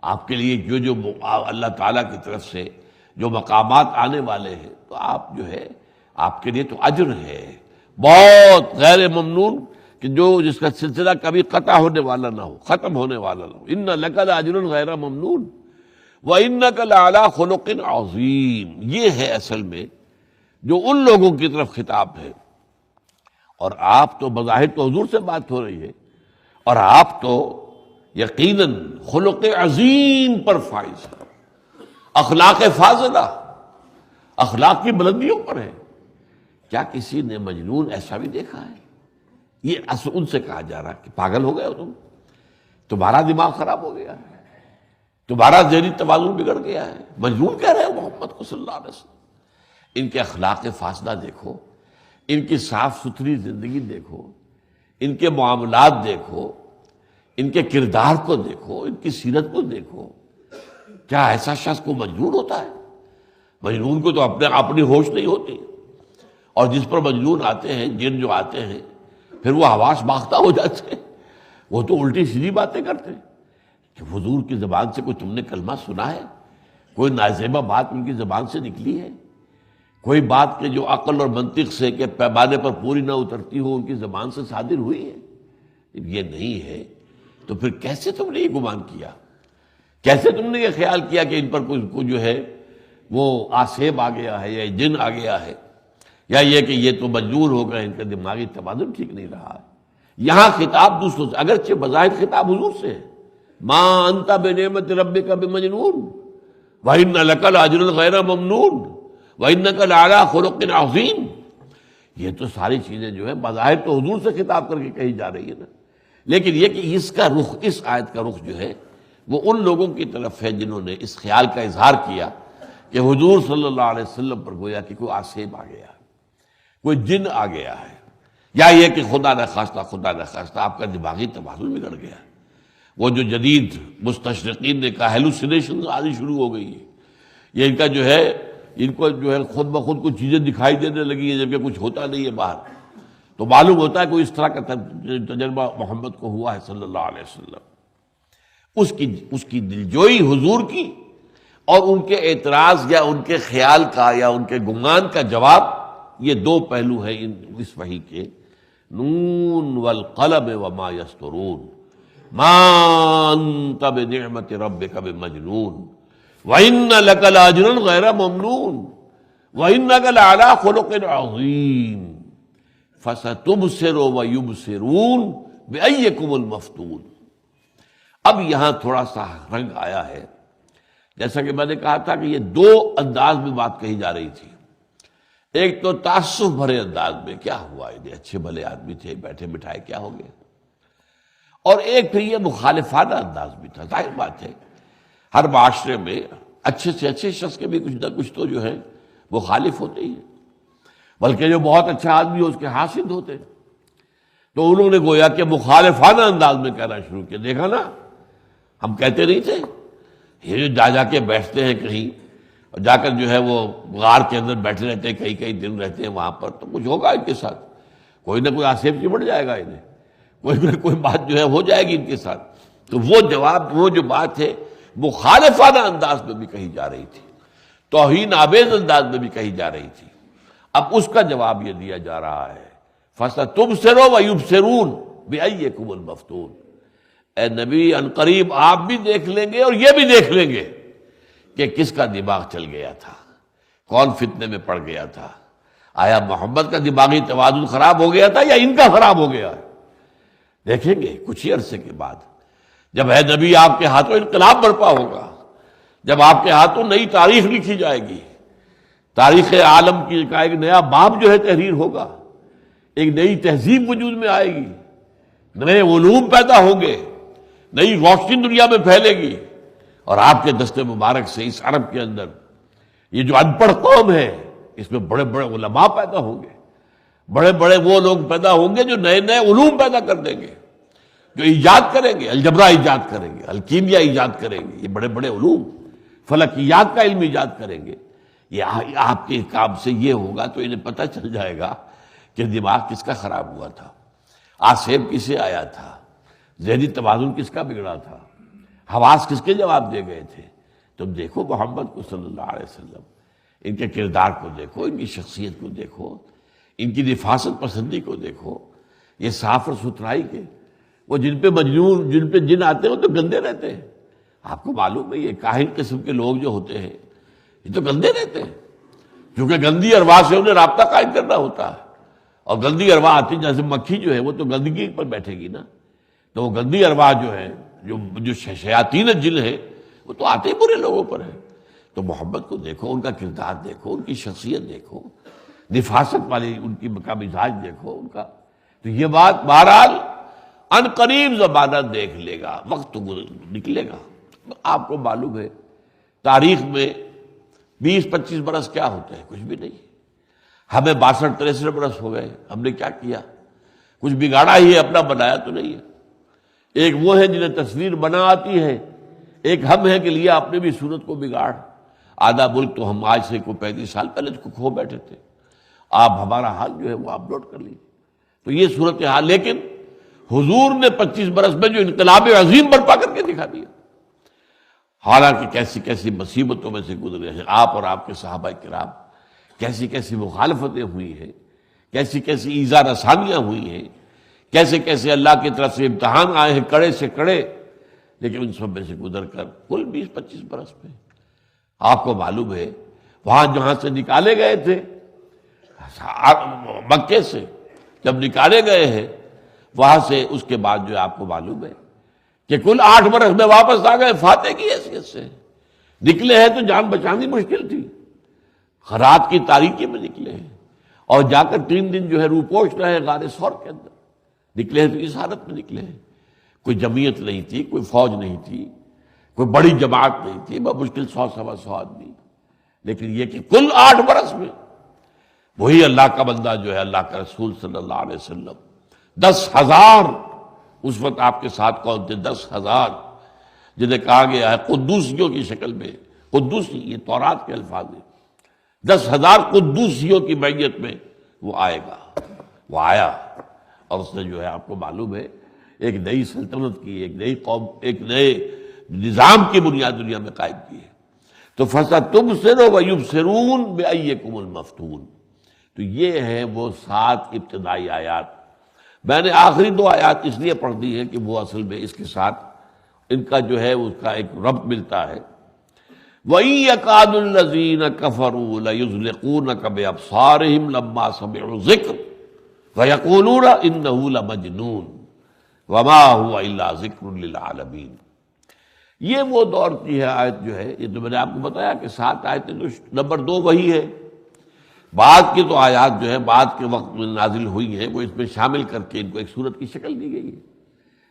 آپ کے لیے جو اللہ تعالیٰ کی طرف سے جو مقامات آنے والے ہیں، تو آپ جو ہے آپ کے لیے تو اجر ہے بہت غیر ممنون، کہ جو جس کا سلسلہ کبھی قطع ہونے والا نہ ہو، ختم ہونے والا نہ ہو. ان لک لاجر غیر ممنون وانک لعلی خلق عظیم. یہ ہے اصل میں جو ان لوگوں کی طرف خطاب ہے۔ اور آپ تو بظاہر تو حضور سے بات ہو رہی ہے، اور آپ تو یقیناً خلق عظیم پر فائز ہیں، اخلاق فاضلہ، اخلاق کی بلندیوں پر ہے۔ کیا کسی نے مجنون ایسا بھی دیکھا ہے؟ یہ ان سے کہا جا رہا کہ پاگل ہو گئے ہو تم، تمہارا دماغ خراب ہو گیا ہے، تمہارا ذہنی توازن بگڑ گیا ہے، مجنون کہہ رہے ہو محمد کو صلی اللہ علیہ وسلم۔ ان کے اخلاق فاضلہ دیکھو، ان کی صاف ستھری زندگی دیکھو، ان کے معاملات دیکھو، ان کے کردار کو دیکھو، ان کی سیرت کو دیکھو۔ کیا ایسا شخص کو مجنون ہوتا ہے؟ مجنون کو تو اپنی ہوش نہیں ہوتی، اور جس پر مجنون آتے ہیں، جن جو آتے ہیں، پھر وہ حواس باختہ ہو جاتے ہیں، وہ تو الٹی سیدھی باتیں کرتے ہیں۔ کہ حضور کی زبان سے کوئی تم نے کلمہ سنا ہے؟ کوئی نازیبہ بات ان کی زبان سے نکلی ہے؟ کوئی بات کہ جو عقل اور منطق سے کہ پیمانے پر پوری نہ اترتی ہو ان کی زبان سے صادر ہوئی ہے؟ جب یہ نہیں ہے تو پھر کیسے تم نے یہ گمان کیا؟ کیسے تم نے یہ خیال کیا کہ ان پر کوئی جو ہے وہ آسیب آ گیا ہے یا جن آ گیا ہے، یا یہ کہ یہ تو مجبور ہو گئے، ان کا دماغی توازن ٹھیک نہیں رہا ہے؟ یہاں خطاب دوسروں سے، اگرچہ بظاہر خطاب حضور سے ہے، ما انت بنعمت ربک بمجنون وان لک لاجر غیر ممنون وانک لعلی خلق عظیم۔ یہ تو ساری چیزیں جو ہے بظاہر تو حضور سے خطاب کر کے کہی جا رہی ہے نا، لیکن یہ کہ اس کا رخ، اس آیت کا رخ جو ہے وہ ان لوگوں کی طرف ہے جنہوں نے اس خیال کا اظہار کیا کہ حضور صلی اللہ علیہ وسلم پر گویا کہ کوئی آسیب آ گیا ہے، کوئی جن آ گیا ہے، یا یہ کہ خدا نخواستہ آپ کا دماغی توازن بگڑ گیا ہے۔ وہ جو جدید مستشرقین نے کہا ہیلوسینیشن آنی شروع ہو گئی ہے، یہ ان کا جو ہے، ان کو جو ہے خود بخود کچھ چیزیں دکھائی دینے لگی ہیں جبکہ کچھ ہوتا نہیں ہے باہر، تو معلوم ہوتا ہے کوئی اس طرح کا تجربہ محمد کو ہوا ہے صلی اللہ علیہ وسلم۔ اس کی دلجوئی حضور کی اور ان کے اعتراض یا ان کے خیال کا یا ان کے گمان کا جواب، یہ دو پہلو ہیں اس وحی کے۔ نون والقلم وما یسطرون ما انت بنعمت ربک بمجنون وَإِنَّ لَكَ لَأَجْرًا غَيْرَ مَمْنُونٍ وَإِنَّكَ لَعَلَىٰ خُلُقٍ عَظِيمٍ فَسَتُبْصِرُ وَيُبْصِرُونَ بِأَيِّكُمُ الْمَفْتُونُ۔ اب یہاں تھوڑا سا رنگ آیا ہے، جیسا کہ میں نے کہا تھا کہ یہ دو انداز میں بات کہی جا رہی تھی۔ ایک تو تعصب بھرے انداز میں، کیا ہوا، یہ اچھے بھلے آدمی تھے، بیٹھے بٹھائے کیا ہو گئے، اور ایک پھر یہ مخالفانہ انداز بھی تھا۔ ظاہر بات ہے ہر معاشرے میں اچھے سے اچھے شخص کے بھی کچھ نہ کچھ تو جو ہے مخالف ہوتے ہی ہیں، بلکہ جو بہت اچھا آدمی ہو اس کے حاسد ہوتے ہیں۔ تو انہوں نے گویا کہ مخالفانہ انداز میں کہنا شروع کیا، دیکھا نا ہم کہتے نہیں تھے، یہ جو جا کے بیٹھتے ہیں کہیں، اور جا کر جو ہے وہ غار کے اندر بیٹھے رہتے ہیں، کئی دن رہتے ہیں وہاں پر، تو کچھ ہوگا ان کے ساتھ، کوئی نہ کوئی آسیب چمٹ جائے گا انہیں، کوئی نہ کوئی بات جو ہے ہو جائے گی ان کے ساتھ۔ تو وہ جواب، وہ جو بات ہے مخالفانہ انداز میں بھی کہی جا رہی تھی، توہین آمیز انداز میں بھی کہی جا رہی تھی۔ اب اس کا جواب یہ دیا جا رہا ہے، فَسَتُبْصِرُ وَيُبْصِرُونَ بِأَيِّكُمُ الْمَفْتُونُ۔ اے نبی عنقریب آپ بھی دیکھ لیں گے اور یہ بھی دیکھ لیں گے کہ کس کا دماغ چل گیا تھا، کون فتنے میں پڑ گیا تھا۔ آیا محمد کا دماغی توازن خراب ہو گیا تھا یا ان کا خراب ہو گیا؟ دیکھیں گے کچھ ہی عرصے کے بعد، جب ہے نبی آپ کے ہاتھوں انقلاب برپا ہوگا، جب آپ کے ہاتھوں نئی تاریخ لکھی جائے گی، تاریخ عالم کی کا ایک نیا باب جو ہے تحریر ہوگا، ایک نئی تہذیب وجود میں آئے گی، نئے علوم پیدا ہوں گے، نئی روشنی دنیا میں پھیلے گی، اور آپ کے دست مبارک سے اس عرب کے اندر یہ جو ان پڑھ قوم ہے اس میں بڑے بڑے علماء پیدا ہوں گے، بڑے بڑے وہ لوگ پیدا ہوں گے جو نئے نئے علوم پیدا کر دیں گے، جو ایجاد کریں گے، الجبرا ایجاد کریں گے، الکیمیا ایجاد کریں گے، یہ بڑے بڑے علوم، فلکیات کا علم ایجاد کریں گے۔ یہ آپ کے کام سے یہ ہوگا تو انہیں پتہ چل جائے گا کہ دماغ کس کا خراب ہوا تھا، آسیب کسے آیا تھا، ذہنی توازن کس کا بگڑا تھا، حواس کس کے جواب دے گئے تھے۔ تم دیکھو محمد کو صلی اللہ علیہ وسلم، ان کے کردار کو دیکھو، ان کی شخصیت کو دیکھو، ان کی نفاست پسندی کو دیکھو، یہ صاف اور ستھرائی کے، وہ جن پہ مجنون، جن پہ جن آتے ہیں وہ تو گندے رہتے ہیں۔ آپ کو معلوم ہے یہ کاہن قسم کے لوگ جو ہوتے ہیں یہ تو گندے رہتے ہیں، کیونکہ گندی ارواح سے انہیں رابطہ قائم کرنا ہوتا ہے، اور گندی ارواح آتی جیسے مکھی جو ہے وہ تو گندگی پر بیٹھے گی نا، تو وہ گندی ارواح جو ہے جو شیاطین جن ہے وہ تو آتے ہی برے لوگوں پر ہے۔ تو محمد کو دیکھو، ان کا کردار دیکھو، ان کی شخصیت دیکھو، نفاست والی ان کی کا مزاج دیکھو ان کا، تو یہ بات بہرحال ان قریب زمانہ دیکھ لے گا، وقت نکلے گا۔ آپ کو معلوم ہے تاریخ میں 20-25 برس کیا ہوتے ہیں؟ کچھ بھی نہیں۔ ہمیں 62-63 برس ہو گئے، ہم نے کیا کیا؟ کچھ بگاڑا ہی ہے، اپنا بنایا تو نہیں ہے۔ ایک وہ ہے جنہیں تصویر بنا آتی ہے، ایک ہم ہیں کہ لیا اپنے بھی صورت کو بگاڑ۔ آدھا ملک تو ہم آج سے کوئی 35 سال پہلے کو کھو بیٹھے تھے، آپ ہمارا حال جو ہے وہ اپلوڈ کر لیجیے۔ تو یہ صورت حال، لیکن حضور نے 25 برس میں جو انقلاب عظیم برپا کر کے دکھا دیا، حالانکہ کیسی کیسی مصیبتوں میں سے گزرے ہیں آپ اور آپ کے صحابہ کرام، کیسی کیسی مخالفتیں ہوئی ہیں، کیسی کیسی ایذا رسانیاں ہوئی ہیں، کیسے کیسے اللہ کی طرف سے امتحان آئے ہیں کڑے سے کڑے، لیکن ان سب میں سے گزر کر کل 20-25 برس میں آپ کو معلوم ہے وہاں جہاں سے نکالے گئے تھے مکے سے، جب نکالے گئے ہیں وہاں سے، اس کے بعد جو آپ کو معلوم ہے کہ کل 8 برس میں واپس آ گئے فاتح کی حیثیت سے۔ نکلے ہیں تو جان بچانی مشکل تھی، رات کی تاریکی میں نکلے ہیں، اور جا کر 3 دن جو ہے روپوش رہے غار ثور کے اندر، نکلے ہیں تو اس حالت میں نکلے ہیں۔ کوئی جمعیت نہیں تھی، کوئی فوج نہیں تھی، کوئی بڑی جماعت نہیں تھی، بمشکل 100-125 آدمی، لیکن یہ کہ کل 8 برس میں وہی اللہ کا بندہ جو ہے اللہ کا رسول صلی اللہ علیہ وسلم، 10,000 اس وقت آپ کے ساتھ کون تھے؟ 10,000 جنہیں کہا گیا ہے قدوسیوں کی شکل میں، قدوسی یہ تورات کے الفاظ ہیں، 10,000 قدوسیوں کی معیت میں وہ آئے گا۔ وہ آیا اور اس نے جو ہے آپ کو معلوم ہے ایک نئی سلطنت کی، ایک نئی قوم، ایک نئے نظام کی بنیاد دنیا میں قائم کی ہے۔ تو فَسَتُبْصِرُ وَيُبْصِرُونَ بِأَيِّكُمُ الْمَفْتُونُ، تو یہ ہے وہ 7 ابتدائی آیات۔ میں نے آخری 2 آیات اس لیے پڑھ دی ہے کہ وہ اصل میں اس کے ساتھ ان کا جو ہے اس کا ایک ربط ملتا ہے۔ وَإِن يَكَادُ الَّذِينَ كَفَرُوا لَيُزْلِقُونَكَ بِأَبْصَارِهِمْ لَمَّا سَمِعُوا الذِّكْرَ وَيَقُولُونَ إِنَّهُ لَمَجْنُونٌ وَمَا هُوَ إِلَّا ذِكْرٌ لِّلْعَالَمِينَ۔ یہ وہ دور کی ہے آیت جو ہے، یہ تو میں نے آپ کو بتایا کہ 7 آیتیں تو نمبر 2 وہی ہے، بعد کی تو آیات جو ہے بعد کے وقت میں نازل ہوئی ہیں وہ اس میں شامل کر کے ان کو ایک صورت کی شکل دی گئی ہے،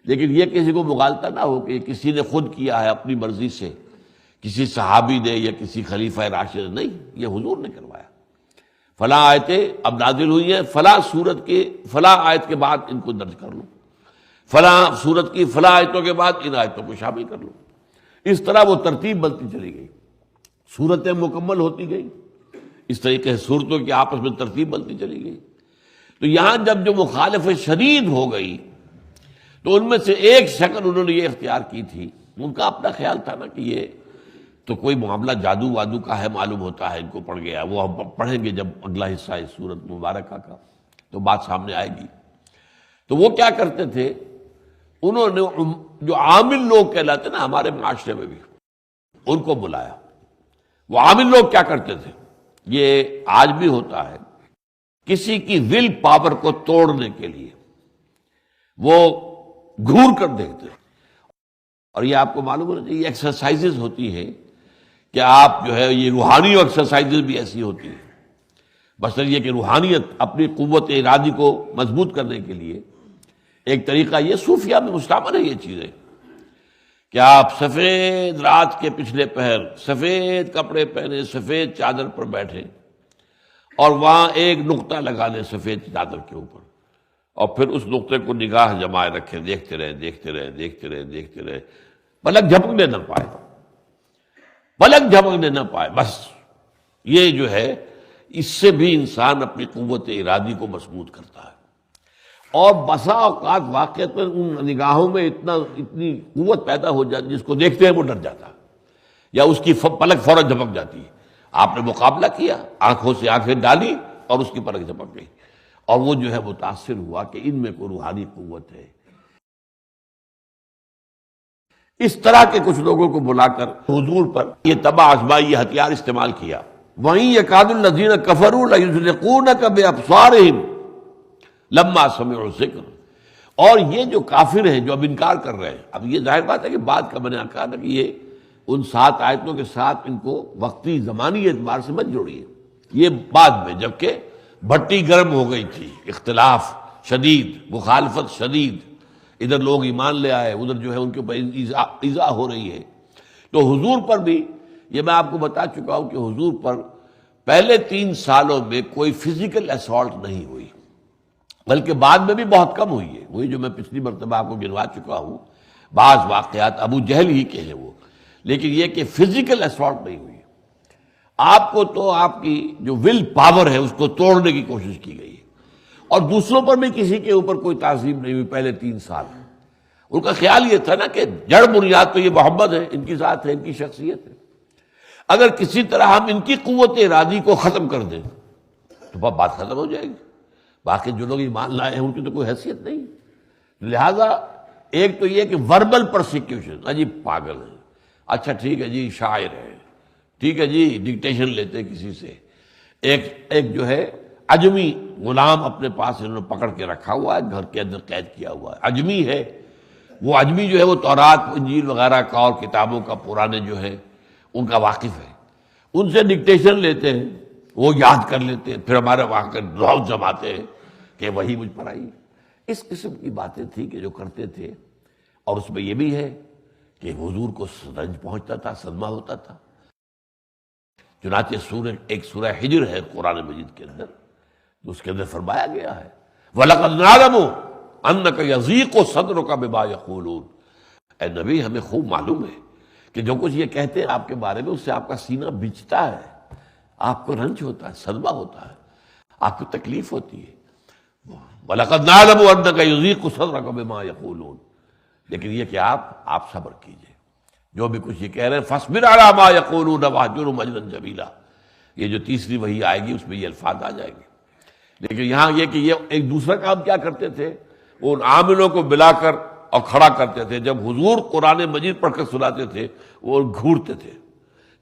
لیکن یہ کسی کو مغالطہ نہ ہو کہ یہ کسی نے خود کیا ہے اپنی مرضی سے، کسی صحابی نے یا کسی خلیفہ راشد، نہیں، یہ حضور نے کروایا۔ فلاں آیتیں اب نازل ہوئی ہیں، فلاں سورت کے فلاں آیت کے بعد ان کو درج کر لو، فلاں سورت کی فلاں آیتوں کے بعد ان آیتوں کو شامل کر لو۔ اس طرح وہ ترتیب بنتی چلی گئی، سورتیں مکمل ہوتی گئی، اس طریقے سے صورتوں کی آپس میں ترتیب بنتی چلی گئی۔ تو یہاں جب جو مخالفت شدید ہو گئی تو ان میں سے ایک شکل انہوں نے یہ اختیار کی تھی، ان کا اپنا خیال تھا نا کہ یہ تو کوئی معاملہ جادو وادو کا ہے، معلوم ہوتا ہے ان کو پڑ گیا، وہ ہم پڑھیں گے جب اگلا حصہ ہے سورت مبارکہ کا تو بات سامنے آئے گی۔ تو وہ کیا کرتے تھے، انہوں نے جو عامل لوگ کہلاتے نا ہمارے معاشرے میں بھی، ان کو بلایا۔ وہ عامل لوگ کیا کرتے تھے، یہ آج بھی ہوتا ہے، کسی کی ول پاور کو توڑنے کے لیے وہ گھور کر دیکھتے ہیں، اور یہ آپ کو معلوم ہونا چاہیے، یہ ایکسرسائزز ہوتی ہیں کہ آپ جو ہے یہ روحانی ایکسرسائزز بھی ایسی ہوتی ہیں۔ مثلا یہ کہ روحانیت اپنی قوت ارادی کو مضبوط کرنے کے لیے ایک طریقہ یہ صوفیہ میں مستعمل ہے یہ چیزیں کہ آپ سفید رات کے پچھلے پہر سفید کپڑے پہنے سفید چادر پر بیٹھے اور وہاں ایک نقطہ لگا لیں سفید چادر کے اوپر، اور پھر اس نقطے کو نگاہ جمائے رکھیں، دیکھتے رہے دیکھتے رہے دیکھتے رہے دیکھتے رہے، پلک جھپکنے نہ پائے، پلک جھپکنے نہ پائے، بس یہ جو ہے اس سے بھی انسان اپنی قوت ارادی کو مضبوط کرتا ہے، اور بسا اوقات واقعتاً ان نگاہوں میں اتنی قوت پیدا ہو جاتی جس کو دیکھتے ہیں وہ ڈر جاتا ہے یا اس کی پلک فوراً جھپک جاتی ہے۔ آپ نے مقابلہ کیا، آنکھوں سے آنکھیں ڈالی اور اس کی پلک جھپک گئی، اور وہ جو ہے متاثر ہوا کہ ان میں کوئی روحانی قوت ہے۔ اس طرح کے کچھ لوگوں کو بلا کر حضور پر یہ تباہ آزمائی یہ ہتھیار استعمال کیا وَإِن يَكَادُ الَّذِينَ كَفَرُوا لَيُزْلِقُونَكَ بِأَبْصَارِهِمْ لَمَّا سَمِعُوا الذِّكْرَ۔ اور یہ جو کافر ہیں جو اب انکار کر رہے ہیں، اب یہ ظاہر بات ہے کہ بعد کا میں نے کہا تھا کہ یہ ان 7 آیتوں کے ساتھ ان کو وقتی زمانی اعتبار سے مت جوڑیے، یہ بعد میں جبکہ بھٹی گرم ہو گئی تھی، اختلاف شدید، مخالفت شدید، ادھر لوگ ایمان لے آئے، ادھر جو ہے ان کے اوپر ایذا ہو رہی ہے۔ تو حضور پر بھی یہ میں آپ کو بتا چکا ہوں کہ حضور پر پہلے 3 سالوں میں کوئی فزیکل اسالٹ نہیں ہوئی، بلکہ بعد میں بھی بہت کم ہوئی ہے، وہی جو میں پچھلی مرتبہ آپ کو گنوا چکا ہوں، بعض واقعات ابو جہل ہی کے ہیں وہ، لیکن یہ کہ فزیکل اسالٹ نہیں ہوئی۔ آپ کو تو آپ کی جو ول پاور ہے اس کو توڑنے کی کوشش کی گئی ہے، اور دوسروں پر بھی کسی کے اوپر کوئی تعظیم نہیں ہوئی پہلے 3 سال۔ ان کا خیال یہ تھا نا کہ جڑ بنیاد تو یہ محمد ہے، ان کی ذات ہے، ان کی شخصیت ہے، اگر کسی طرح ہم ان کی قوت ارادی کو ختم کر دیں تو بات ختم ہو جائے گی، باقی جو لوگ ایمان لائے ہیں ان کی تو کوئی حیثیت نہیں۔ لہذا ایک تو یہ کہ وربل پرسیکیوشن، جی پاگل ہے، اچھا ٹھیک ہے جی شاعر ہے، ٹھیک ہے جی ڈکٹیشن لیتے کسی سے، ایک جو ہے عجمی غلام اپنے پاس انہوں نے پکڑ کے رکھا ہوا ہے، گھر کے اندر قید کیا ہوا ہے، عجمی ہے وہ، عجمی جو ہے وہ تورات انجیل وغیرہ کا اور کتابوں کا پرانے جو ہے ان کا واقف ہے، ان سے ڈکٹیشن لیتے ہیں، وہ یاد کر لیتے ہیں، پھر ہمارے وہاں کے روز جماتے ہیں کہ وہی مجھ پر آئی۔ اس قسم کی باتیں تھیں کہ جو کرتے تھے، اور اس میں یہ بھی ہے کہ حضور کو رنج پہنچتا تھا، صدمہ ہوتا تھا۔ چنانچہ ایک سورہ ہجر ہے قرآن مجید کے اندر، اس کے اندر فرمایا گیا ہے وَلَقَدْ نَعْلَمُ أَنَّكَ يَضِيقُ صَدْرُكَ بِمَا يَقُولُونَ۔ اے نبی ہمیں خوب معلوم ہے کہ جو کچھ یہ کہتے ہیں آپ کے بارے میں، اس سے آپ کا سینہ بچتا ہے، آپ کو رنج ہوتا ہے، صدمہ ہوتا ہے، آپ کو تکلیف ہوتی ہے۔ وَلَقَدْ نَعْلَمُ أَنَّكَ يَضِيقُ صَدْرُكَ بِمَا يَقُولُونَ، لیکن یہ کہ آپ صبر کیجئے، جو بھی کچھ یہ کہہ رہے ہیں فَاصْبِرْ عَلَىٰ مَا يَقُولُونَ وَاهْجُرْهُمْ هَجْرًا جَمِيلًا، یہ جو تیسری وحی آئے گی اس میں یہ الفاظ آ جائیں گے۔ لیکن یہاں یہ کہ یہ ایک دوسرا کام کیا کرتے تھے، وہ ان عاملوں کو بلا کر اور کھڑا کرتے تھے، جب حضور قرآن مجید پڑھ کر سناتے تھے وہ گھورتے تھے،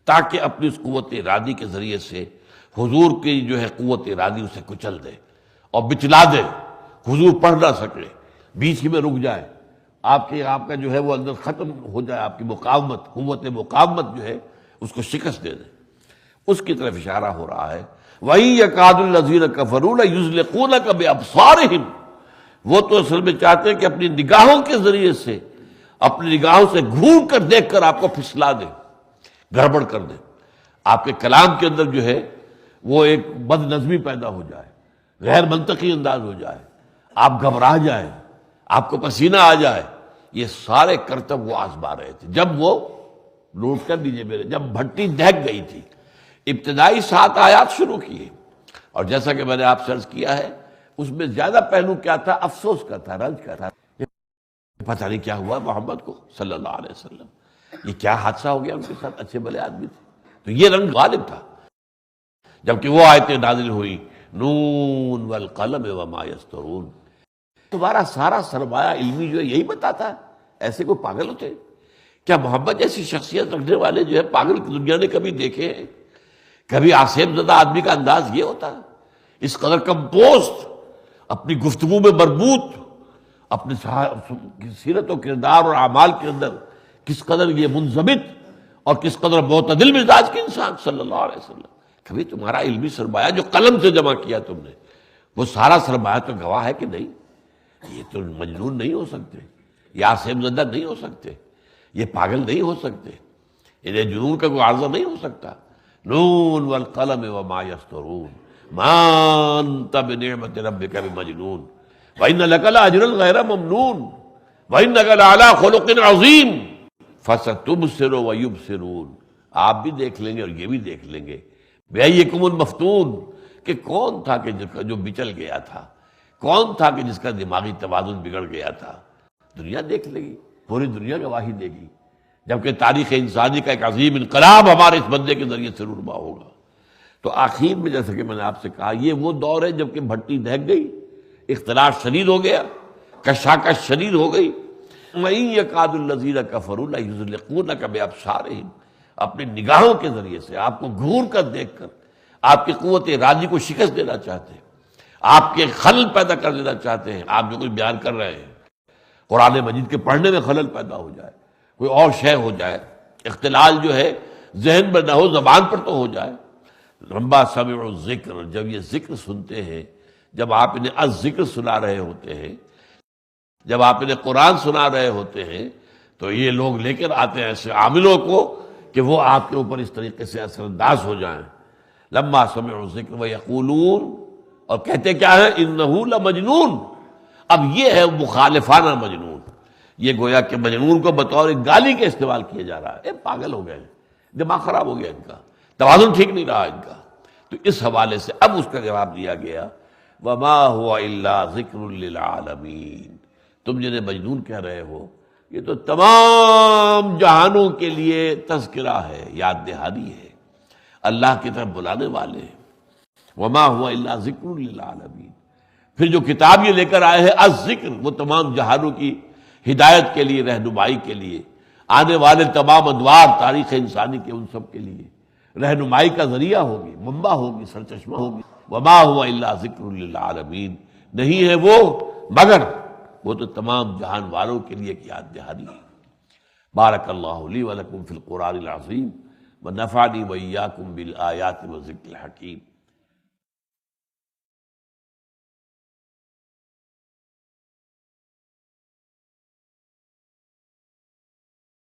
تاکہ اپنی اس قوت ارادی کے ذریعے سے حضور کی جو ہے قوت ارادی اسے کچل دے اور بچلا دے، حضور پڑھ نہ سکے، بیچ ہی میں رک جائے، آپ کا جو ہے وہ اندر ختم ہو جائے، آپ کی مقاومت، قوت مقاومت جو ہے اس کو شکست دے دے، اس کی طرف اشارہ ہو رہا ہے۔ وَإِن يَكَادُ الَّذِينَ كَفَرُوا لَيُزْلِقُونَكَ بِأَبْصَارِهِمْ، وہ تو اصل میں چاہتے ہیں کہ اپنی نگاہوں کے ذریعے سے، اپنی نگاہوں سے گھور کر دیکھ کر آپ کو پھسلا دیں، گڑبڑ کر دیں، آپ کے کلام کے اندر جو ہے وہ ایک بد نظمی پیدا ہو جائے، غیر منطقی انداز ہو جائے، آپ گھبرا جائیں، آپ کو پسینہ آ جائے۔ یہ سارے کرتب وہ آزما رہے تھے جب وہ نوٹ کر دیجئے میرے، جب بھٹی دہک گئی تھی، ابتدائی 7 آیات شروع کیے، اور جیسا کہ میں نے آپ سے عرض کیا ہے اس میں زیادہ پہلو کیا تھا، افسوس کا تھا، رنج کا تھا، پتہ نہیں کیا ہوا محمد کو صلی اللہ علیہ وسلم، یہ کیا حادثہ ہو گیا ان کے ساتھ، اچھے بھلے آدمی تھے، تو یہ رنگ غالب تھا۔ جبکہ وہ آیتیں نازل ہوئی نون والقلم وما یسطرون، تمہارا سارا سرمایہ علمی جو ہے یہی بتاتا ہے، ایسے کوئی پاگل ہوتے کیا؟ محمد جیسی شخصیت رکھنے والے جو ہے پاگل کی دنیا نے کبھی دیکھے ہیں؟ کبھی آصف زدہ آدمی کا انداز یہ ہوتا ہے؟ اس قدر کمپوزڈ، اپنی گفتگو میں مربوط، اپنے سیرت و کردار اور اعمال کے اندر کس قدر یہ منضبط اور کس قدر معتدل مزاج کے انسان صلی اللہ علیہ وسلم۔ کبھی تمہارا علمی سرمایہ جو قلم سے جمع کیا تم نے، وہ سارا سرمایہ تو گواہ ہے کہ نہیں، یہ تو مجنون نہیں ہو سکتے، یہ آصف زدہ نہیں ہو سکتے، یہ پاگل نہیں ہو سکتے، انہیں جنون کا کوئی عارضہ نہیں ہو سکتا۔ نون والقلم وما یسطرون ما انت بنعمت ربک بمجنون وان لک لاجرا غیر ممنون وانک لعلی خلق عظیم فستبصر ویبصرون۔ آپ بھی دیکھ لیں گے اور یہ بھی دیکھ لیں گے بأیکم المفتون، کہ کون تھا کہ جو بچل گیا تھا، کون تھا کہ جس کا دماغی توازن بگڑ گیا تھا۔ دنیا دیکھ لے گی، پوری دنیا گواہی دے گی، جبکہ تاریخ انسانی کا ایک عظیم انقلاب ہمارے اس بندے کے ذریعے سے رونما ہوگا۔ تو آخر میں جیسا کہ میں نے آپ سے کہا، یہ وہ دور ہے جب کہ بھٹی دہک گئی، اختلاف شدید ہو گیا، کشاکش شدید ہو گئی۔ وَإِن يَكَادُ الَّذِينَ كَفَرُوا لَيُزْلِقُونَكَ بِأَبْصَارِهِمْ، اپنی نگاہوں کے ذریعے سے آپ کو گھور کر دیکھ کر آپ کی قوت ارادی کو شکست دینا چاہتے ہیں، آپ کے خلل پیدا کر دینا چاہتے ہیں۔ آپ جو کوئی بیان کر رہے ہیں، قرآن مجید کے پڑھنے میں خلل پیدا ہو جائے، کوئی اور شے ہو جائے، اختلال جو ہے ذہن میں نہ ہو، زبان پر تو ہو جائے۔ لمبا سمعوا الذکر، جب یہ ذکر سنتے ہیں، جب آپ انہیں الذکر سنا رہے ہوتے ہیں، جب آپ انہیں قرآن سنا رہے ہوتے ہیں، تو یہ لوگ لے کر آتے ہیں ایسے عاملوں کو کہ وہ آپ کے اوپر اس طریقے سے اثر انداز ہو جائیں۔ لما سمعوا الذکر ویقولون، اور کہتے کیا ہے؟ انہ لمجنون۔ اب یہ ہے مخالفانہ مجنون، یہ گویا کہ مجنون کو بطور ایک گالی کے استعمال کیا جا رہا ہے۔ پاگل ہو گئے، دماغ خراب ہو گیا ان کا، توازن ٹھیک نہیں رہا ان کا۔ تو اس حوالے سے اب اس کا جواب دیا گیا، وما هو الا ذکر للعالمین، تم جنہیں مجنون کہہ رہے ہو، یہ تو تمام جہانوں کے لیے تذکرہ ہے، یاد دہانی ہے، اللہ کی طرف بلانے والے ہیں۔ وما هو الا ذکر للعالمین، پھر جو کتاب یہ لے کر آئے ہیں الذکر، وہ تمام جہانوں کی ہدایت کے لیے، رہنمائی کے لیے، آنے والے تمام ادوار تاریخ انسانی کے ان سب کے لیے رہنمائی کا ذریعہ ہوگی، منبع ہوگی، سرچشمہ ہوگی۔ وما هو الا ذکر للعالمین، نہیں ہے وہ مگر وہ تو تمام جہان والوں کے لیے ایک یاد دہانی ہے۔ بارک اللہ لی ولکم فی القرآن العظیم ونفعنی وإیاکم بالآیات والذکر الحکیم۔